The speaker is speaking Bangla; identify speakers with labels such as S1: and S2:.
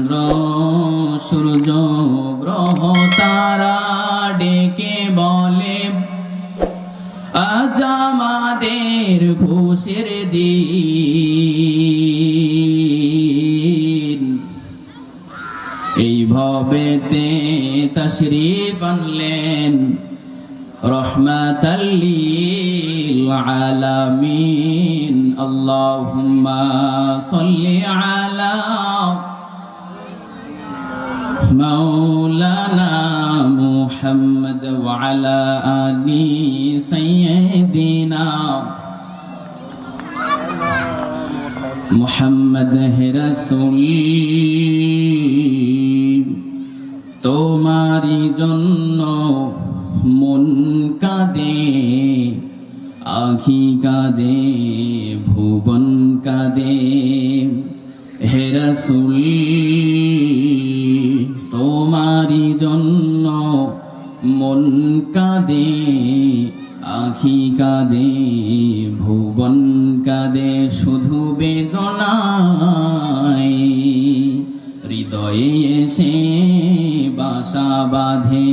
S1: চন্দ্র সূর্য গ্রহ তারা ডেকে বলে আজ আমাদের খুশির দিন। এই ভবেতে তশরিফ আনলেন রহমাতাল লিল আলামিন। আল্লাহুম্মা সাল্লি আলা মাওলানা মুহাম্মদ ওয়া আলা আলি সাইয়্যিদিনা মুহাম্মদ হে রাসূল। তোমারি জন্য মন কাঁদে, আখি কাঁদে, ভুবন কাঁদে হে রাসূল। তোমারি জন্য মন কাঁদে, আখি কাঁদে, ভুবন কাঁদে শুধু বেদনায়। হৃদয়ে এসে বাসা বাঁধে